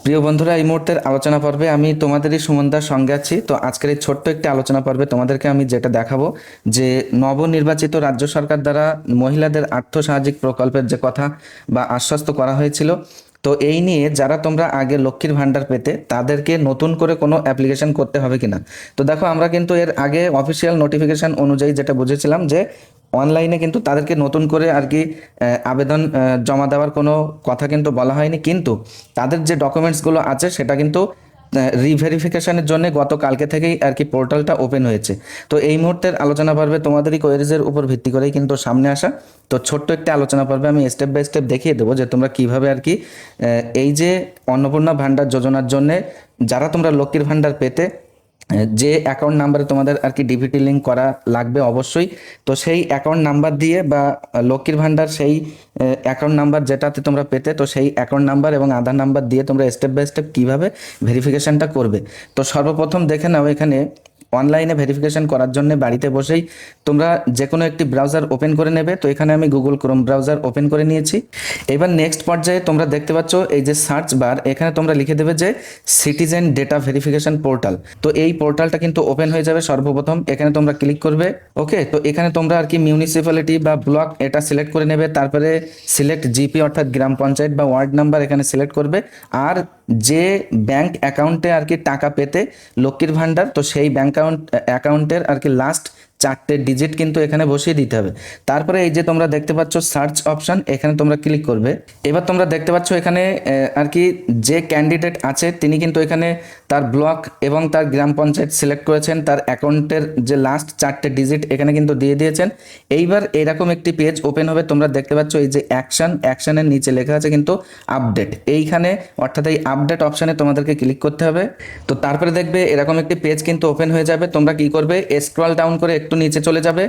প্রিয় বন্ধুরা, এই মুহূর্তের আলোচনা পর্বে আমি তোমাদেরই সুমনদার সঙ্গে আছি। তো আজকের এই ছোট্ট একটি আলোচনা পর্বে তোমাদেরকে আমি যেটা দেখাবো যে নবনির্বাচিত রাজ্য সরকার দ্বারা মহিলাদের আর্থসামাজিক প্রকল্পের যে কথা বা আশ্বস্ত করা হয়েছিল, তো এই নিয়ে যারা তোমরা আগে লক্ষ্মীর ভাণ্ডার পেতে তাদেরকে নতুন করে কোনো অ্যাপ্লিকেশন করতে হবে কিনা। তো দেখো, আমরা কিন্তু এর আগে অফিসিয়াল নোটিফিকেশন অনুযায়ী যেটা বুঝেছিলাম যে অনলাইনে কিন্তু তাদেরকে নতুন করে আর কি আবেদন জমা দেওয়ার কোনো কথা কিন্তু বলা হয়নি, কিন্তু তাদের যে ডকুমেন্টসগুলো আছে সেটা কিন্তু রিভেরিফিকেশনের জন্য গতকালকে থেকেই আর কি পোর্টালটা ওপেন হয়েছে। তো এই মুহূর্তের আলোচনা পর্বে তোমাদেরই কোয়েরিজের উপর ভিত্তি করেই কিন্তু সামনে আসা। তো ছোট্ট একটা আলোচনা পর্বে আমি স্টেপ বাই স্টেপ দেখিয়ে দেবো যে তোমরা কিভাবে আর কি এই যে অন্নপূর্ণা ভাণ্ডার যোজনার জন্য যারা তোমরা লক্ষ্মীর ভাণ্ডার পেতে যে অ্যাকাউন্ট নাম্বারে তোমাদের আর কি ডিবিটি লিঙ্ক করা লাগবে অবশ্যই, তো সেই অ্যাকাউন্ট নাম্বার দিয়ে বা লক্ষ্মীর ভাণ্ডার সেই অ্যাকাউন্ট নাম্বার যেটাতে তোমরা পেতে, তো সেই অ্যাকাউন্ট নাম্বার এবং আধার নাম্বার দিয়ে তোমরা স্টেপ বাই স্টেপ কীভাবে ভেরিফিকেশানটা করবে। তো সর্বপ্রথম দেখে নাও, এখানে অনলাইনে ভেরিফিকেশন করার জন্য বাড়িতে বসেই তোমরা যে কোনো একটি ব্রাউজার ওপেন করে নেবে। তো এখানে আমি গুগল ক্রোম ব্রাউজার ওপেন করে নিয়েছি। এবার নেক্সট পর্যায়ে তোমরা দেখতে পাচ্ছ এই যে সার্চ বার, এখানে তোমরা লিখে দেবে যে সিটিজেন ডেটা ভেরিফিকেশন পোর্টাল। তো এই পোর্টালটা কিন্তু ওপেন হয়ে যাবে সর্বপ্রথম, এখানে তোমরা ক্লিক করবে। ওকে, তো এখানে তোমরা আর কি মিউনিসিপ্যালিটি বা ব্লক এটা সিলেক্ট করে নেবে, তারপরে সিলেক্ট জিপি অর্থাৎ গ্রাম পঞ্চায়েত বা ওয়ার্ড নাম্বার এখানে সিলেক্ট করবে, আর যে ব্যাংক অ্যাকাউন্টে আর কি টাকা পেতে লক্ষ্মীর ভাণ্ডার, তো সেই ব্যাংক অ্যাকাউন্টের আর কি লাস্ট 4টে ডিজিট কিন্তু এখানে বসিয়ে দিতে হবে। তারপরে এই যে তোমরা দেখতে পাচ্ছ সার্চ অপশন, এখানে তোমরা ক্লিক করবে। এবার তোমরা দেখতে পাচ্ছ এখানে আর কি যে ক্যান্ডিডেট আছে তিনি কিন্তু এখানে তার ব্লক এবং তার গ্রাম পঞ্চায়েত সিলেক্ট করেছেন, তার অ্যাকাউন্টের যে লাস্ট 4টে ডিজিট এখানে কিন্তু দিয়ে দিয়েছেন। এইবার এরকম একটি পেজ ওপেন হবে, তোমরা দেখতে পাচ্ছ এই যে অ্যাকশনের নিচে লেখা আছে কিন্তু আপডেট, এইখানে অর্থাৎ এই আপডেট অপশানে তোমাদেরকে ক্লিক করতে হবে। তো তারপরে দেখবে এরকম একটি পেজ কিন্তু ওপেন হয়ে যাবে। তোমরা কি করবে, স্ক্রল ডাউন করে একটু নিচে চলে যাবে।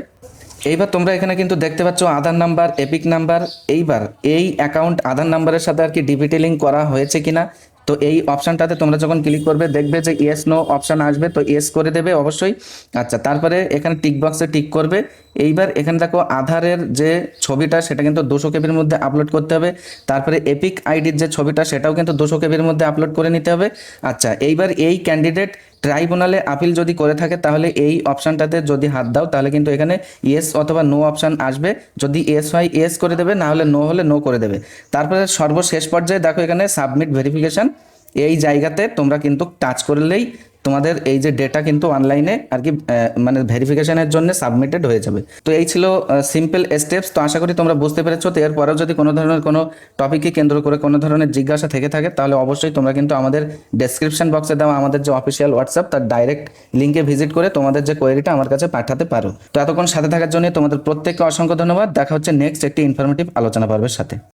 এইবার তোমরা এখানে কিন্তু দেখতে পাচ্ছ আধার নাম্বার, এপিক নাম্বার। এইবার এই অ্যাকাউন্ট আধার নাম্বারের সাথে আর কি ডিবিটি লিঙ্ক করা হয়েছে কিনা, তো এই অপশানটাতে তোমরা যখন ক্লিক করবে দেখবে যে ইয়েস নো অপশান আসবে, তো ইয়েস করে দেবে অবশ্যই। আচ্ছা, তারপরে এখানে টিক বক্সে টিক করবে। এইবার এখানে দেখো আধারের যে ছবিটা সেটা কিন্তু 200 কেবির মধ্যে আপলোড করতে হবে। তারপরে এপিক আইডির যে ছবিটা সেটাও কিন্তু 200 কেবির মধ্যে আপলোড করে নিতে হবে। আচ্ছা, এইবার এই ক্যান্ডিডেট ট্রাইব্যুনালে আপিল যদি করে থাকে তাহলে এই অপশানটাতে যদি হাত দাও তাহলে কিন্তু এখানে ইয়েস অথবা নো অপশান আসবে। যদি ইয়েস হয় ইয়েস করে দেবে, না হলে নো হলে নো করে দেবে। তারপরে সর্বশেষ পর্যায়ে দেখো এখানে সাবমিট ভেরিফিকেশান, এই জায়গাতে তোমরা কিন্তু টাচ করলেই তোমাদের এই যে ডেটা কিন্তু অনলাইনে আর কি মানে ভেরিফিকেশনের জন্য সাবমিটেড হয়ে যাবে। তো এই ছিল সিম্পল স্টেপস। তো আশা করি তোমরা বুঝতে পেরেছো। তো এরপরেও যদি কোনো ধরনের কোনো টপিককে কেন্দ্র করে কোনো ধরনের জিজ্ঞাসা থেকে থাকে তাহলে অবশ্যই তোমরা কিন্তু আমাদের ডেসক্রিপশন বক্সে দেওয়া আমাদের যে অফিসিয়াল হোয়াটসঅ্যাপ তার ডাইরেক্ট লিঙ্কে ভিজিট করে তোমাদের যে কোয়েরিটা আমার কাছে পাঠাতে পারো। তো এতক্ষণ সাথে থাকার জন্য তোমাদের প্রত্যেককে অসংখ্য ধন্যবাদ। দেখা হচ্ছে নেক্সট একটি ইনফরমেটিভ আলোচনা পর্বের সাথে।